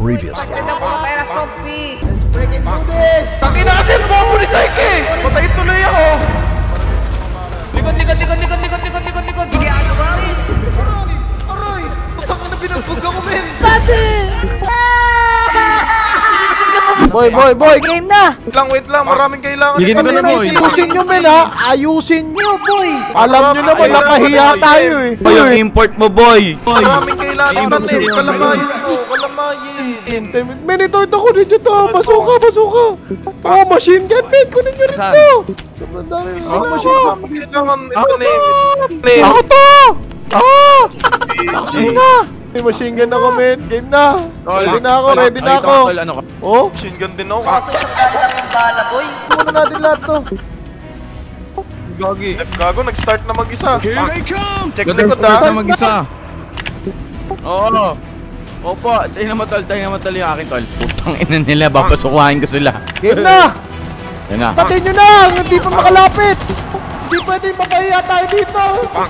Previously. Let's freaking do this! Takin na kasi bobo ni Saiki! Patay tuloy ako! Likod! Hindi ako ba rin? Aray! Putang na binugbog ako, men! Pati! Boy! Game na! Wait lang, maraming kailangan. Ayusin nyo, men, ha? Ayusin nyo, boy! Alam nyo naman, nakahiya tayo, eh. Boy, yung import mo, boy! Maraming kailangan natin. Kalamayin ko, kalamayin. Men, ito ko rin dito. Basuka! Oh, machine gun, men! Kunin nyo rin ito! Sobrang dami yung machine gun. Kailangan ito na Ako to! Sige na! May machine gun ako, men. Game na! Ready na ako. Oh? Machine gun din ako. Kaso isang daan lang yung bala, boy. Ito na natin lahat to. Gagi. Gago, nag-start na mag-isa. Here they come! Check Ganda likod, start ha? na mag-isa. Oo. Opo, tayo na matol yung akin, tol. Putang ina nila, papasukuhain ko sila. Game na! Yan na. Patayin nyo na! Hindi pa makalapit! Hindi pwedeng mapahiya tayo dito!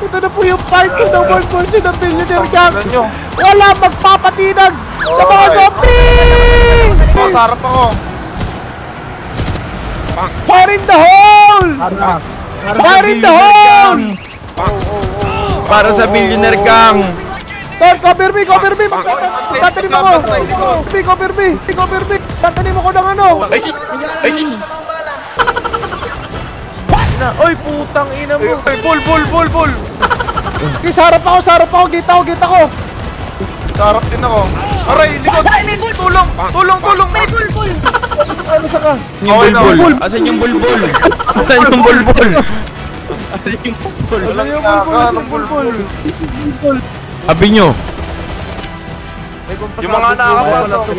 Ito na po yung part 2 ng 1% ng Billionaire Gang! Wala magpapatinag sa mga zombie! Sa harap ako. Fire in the hole! Fire in the hole! Para sa Billionaire Gang. Tol, cover me! Tatanim ako! Cover me! Tatanim ako ng ano! Oy, putang ina mo. Bol. Okay, sa harap ako! Gita ko! Sa harap din ako. Aray, likod. Tulong. Ano sa ka? Yung bulbul. Asan yung bulbul? Walang ng bulbul. Sabi nyo. Yung mga nakakapasok.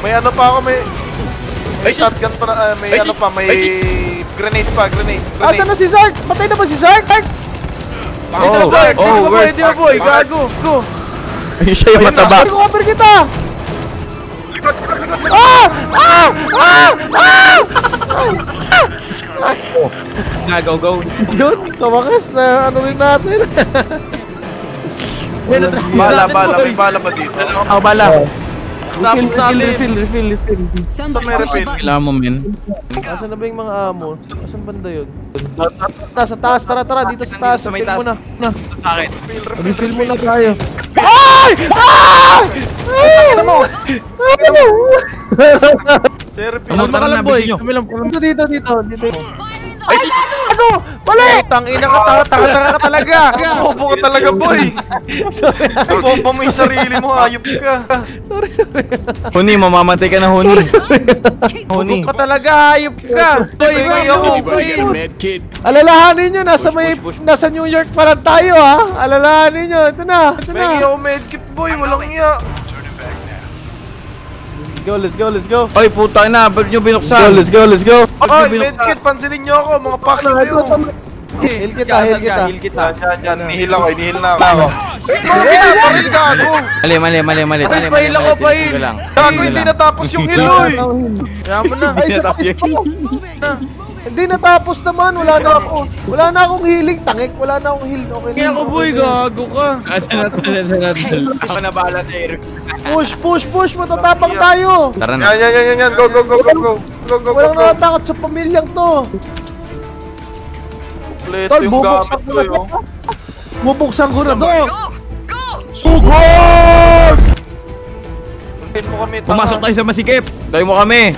May ano pa ako, may shotgun pa na, may ano pa, may grenade pa. Asan na si Zark? Patay na ba si Zark? Hindi na boy, gago. Go. Siya yung mataba. Cover kita! Go. Yun, kawakas na ano rin natin. Bala, may bala pa dito. Bala. Tapos natin. Refill. Sa may refill. Kailangan mo, men. Asan na ba yung mga ammo? Asan banda yun? Sa taas, tara, dito sa taas. Sa may Refill taas. muna. Bakit? Refill muna tayo. Ay! Sa refill. Ano lang, boy? Dito. Ay! Ano? Mali! Tangina ka, tanga ka talaga. Bobo ka talaga, boy. Bomba mo yung sarili mo, hayop ka. Huni, mamamatay ka na, Huni. Bobo ka talaga, hayop ka. Boy. Medkit. Alalahanin nyo, nasa New York pa lang tayo, ha? Alalahanin nyo, ito na. May ako medkit, boy, walang iya. Let's go. Oy, putang na, ba't nyo binuksan? Let's go. Oy, medkit, pansinin nyo ako, mga pakit kayo. Heal kita. Yan, nihil na ako. Paril gago. Mali. Pahil ako, pahil. Gago, hindi natapos yung heal, oy. Kaya mo na. Hindi natapos naman, wala na akong healing, tangik, wala na akong heal. Okay. Kaya ako, boy, gago ka. Ako na bahala sa Eric. Push, matatapang tayo. Tara na. Yan, go. Walang nakatakot sa pamilyang to. Kompleto yung gamit ko, yo. Bubuksan ko na to. Sugod! Puntin mo kami, Pumasok tayo sa masikip. Tayo mo kami.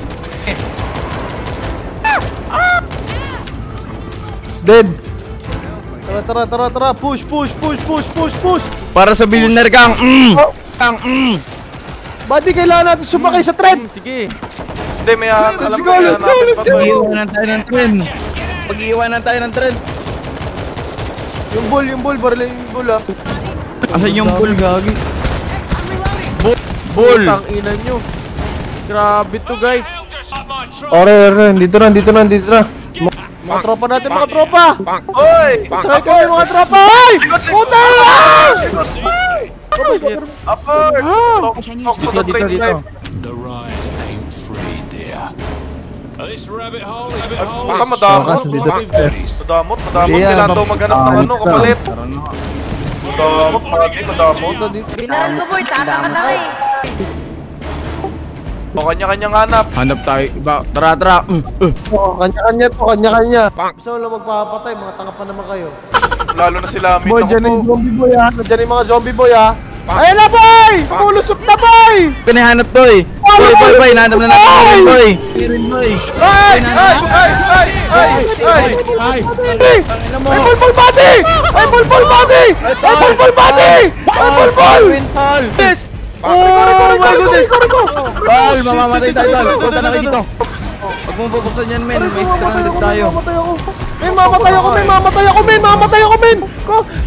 Dead. Tara. Push. Para sa Billionaire Gang. Buddy, kailangan natin sumakay sa tren. Sige. Hindi, may alam Let's ko go. Pag-iiwanan tayo ng tren. Yung bull, barilin yung bull, ha. Asan yung bull, gagi? Bull! Tang ina nyo. Grabe to, guys. Ore, dito na. Mga tropa natin, mga tropa! Oy! Sakay kami, mga tropa! Ay! Puta! Upper! Talk to the train drive. The ride ain't free, dear. This rabbit hole. Baka madamot. Bakas, dito. Madamot. Yeah, Kailangan daw maghanap ng ano, kapalit. Tara na. Madamot. Dito. Binahal ko, boy. Taka ka na, eh. O, kanya-kanyang hanap. Hanap tayo. Iba. Tara, tara. Oo, kanya-kanya to, kanya-kanya. Gusto mo lang magpapatay, mga tanga pa naman kayo. Lalo na sila. Boy, dyan yung zombie boy ha. Dyan yung mga zombie boy ha. Ayun na boy! Pumulusok na boy! Kanihanap to eh. Boy, nahanap na natin. Boy. Ay! May bulbul body! May bulbul body! May bulbul body! May bulbul! Yes! Oh my goodness! Tol, mamamatay tayo, tol. Punta na kayo dito. Pag mo bubuksan yan, men, may stranded tayo. May mamatay ako, men! Mamatay ako, men!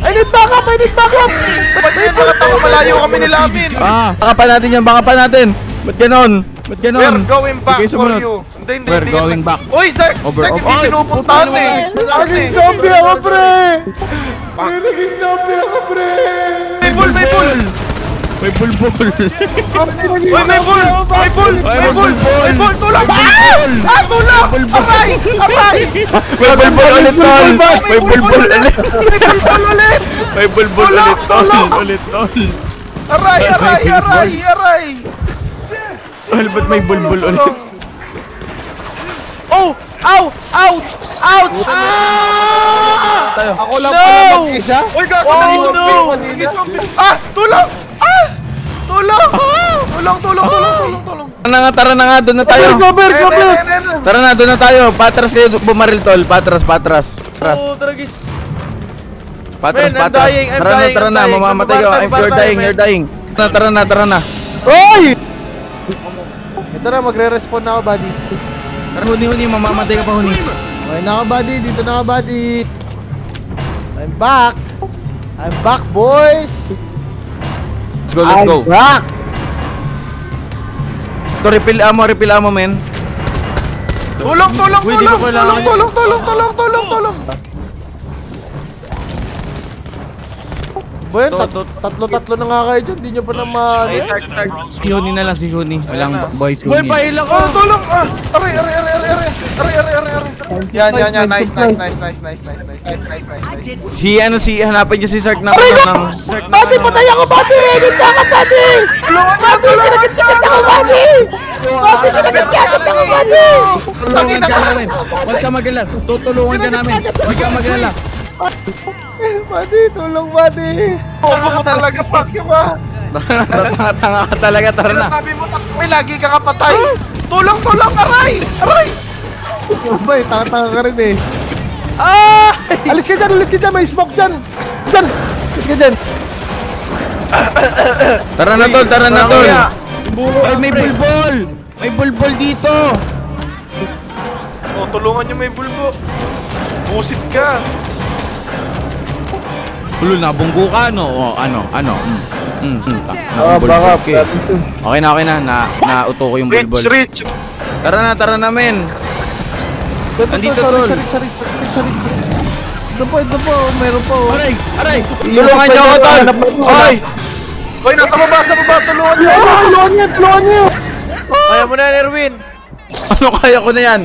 I need backup! Ba't yun nakatawa malayo kami nila, Amin? Baka pa natin yan, baka pa natin. Ba't ganon? We're going back Sige, for sumunod. you. Hindi. We're going back. Uy, sir! Over. Sir, hindi pinupuntahan eh. Naging zombie ako, pre! Naging zombie ako, pre! May bull! May bulbul. Uy, may bull! Tulak! Tulak! Aray! May bulbul ulit, tol. May bulbul ulit. May bulbul ulit, tol. Aray! Tol, ba't may bulbul ulit? Oh! Ouch! Ako lang pala mag-isa? Uy, gago na zombie! Tulak! Tara na nga, doon na tayo. Go, Claire! Tara na, doon na tayo. Patras kayo bumaril, tol. Patras. Oh, dragis. Patras. I'm dying, Tara na, mamamatay ka. You're dying. Tara na. Hoy! Ito na, magre-respawn na ako, buddy. Tara, huni, mamamatay ka pa, huni. Okay na ako, buddy. Dito na ako, buddy. I'm back, boys. Let's go. I'm back. Ito, refill ammo, men. Tulong! Uy, di ko kailangan. Tulong! Boy, tatlo na nga kayo dyan. Di nyo pa naman. Si Huni na lang, si Huni. Walang boys, Boy, Huni. pahila ko! Tulong! Aray! Yan. Nice. Si hanapin niyo si Sark ng... Buddy, patay ako, buddy! Edit ako, buddy! Buddy, kinagit-kagit ako, buddy! Tulungan ka namin. Huwag ka magalala. Tutulungan ka namin. Huwag ka magalala. Buddy, tulong, buddy! Baka talaga, pakyo ba? Tanga ka talaga, tara na. Sabi mo, may lagi ka kapatay! Tulong! Aray! Boy, tanga ka rin eh. Alis ka dyan, may smoke dyan! Alis ka dyan! Tara na, tol. Ay, may bulbol. May bulbol dito. Oh, tulungan niyo may bulbo. Busit ka. Ulul, nabunggo ka, no? O, ano? Baka. Okay na. Nauto ko yung bulbol. Rich! Tara na, men. Nandito, tol. Sorry. Ito po, meron po. Aray! Tulungan niyo ako, tol. Hoy, nasa baba, tulungan niyo! Tulungan niyo! Kaya mo na yan, Erwin! Ano kaya ko na yan?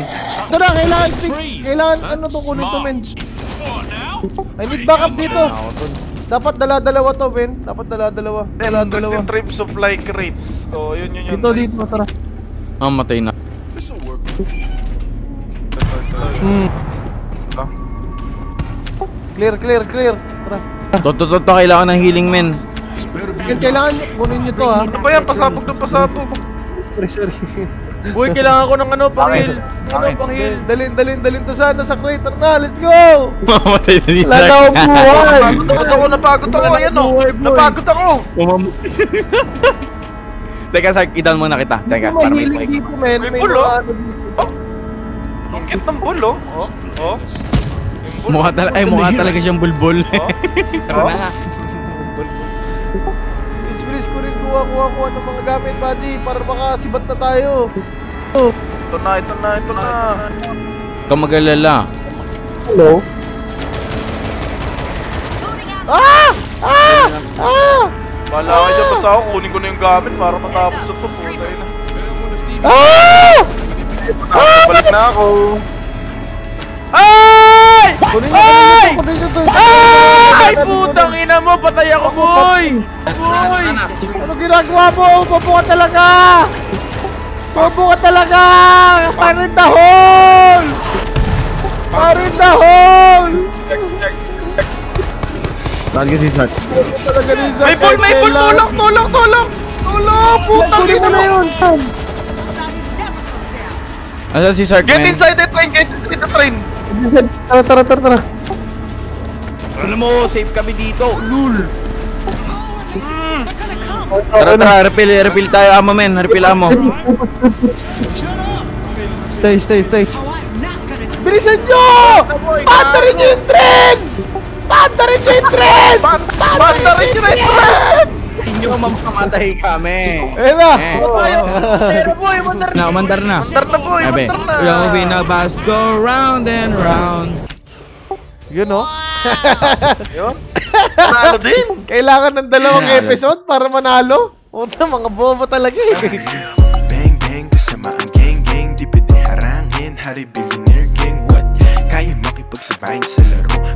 Ito na, kailangan ano to kunin to, men. I need backup dito. Dapat dala-dalawa to, men. Dala-dalawa. Interesting trip supply crates. Oh, yun. Dito, tara. Matay na. Clear. Tara. Toto, kailangan ng healing, men. Kailangan kunin nyo to, ha. Ano ba yan? Pasabog. Sorry. Uy, kailangan ko ng pang-heal. Pang-heal. Dalhin to sana sa crate. Na, let's go! Mamatay na nila. Wala na akong buhay. Napagod ako. Ayan o. Napagod ako. Teka, Sark, idan muna kita. Teka, May para healing may dito, men. May May pulo. mga ano dito. Ang cute ng bull, oh. Oh. mukha talaga siyang bulbul. Tara na. Please, kunin kuha ng mga gamit, buddy. Para makasibat na tayo. Ito na. Huwag ka mag-alala. Hello? Wala ka dyan, basta ako kunin ko na yung gamit para matapos ito. Putay na. Balik na ako. Kunin nyo to. Ay, putang ina mo, patay ako, boy! Boy! Ano ginagawa mo? Upo ka talaga! Bobo ka talaga! Fire in the hole! Fire in the hole! Saan ka si Sark? May ball! Tulong! Putang ina na yun! Asan si Sark, Get man? inside the train! Tara. Alam mo, safe kami dito. Lul! Tara, refill tayo, amo, men. Refill amo. Stay. Bilisan nyo! Pantarin nyo yung tren! Pantarin nyo yung tren! Hindi nyo mamamatay kami. Ayun na! Umandar na. Mandar na boy! Sabi, yung binabas go round and round. Yun o. Nalo din! Kailangan ng dalawang Manalo. episode para manalo. Puta, mga bobo talaga eh. Bang bang, kasama ang gang, di pwede harangin. Hari billionaire gang, what? Kaya makipagsabayin sa laro.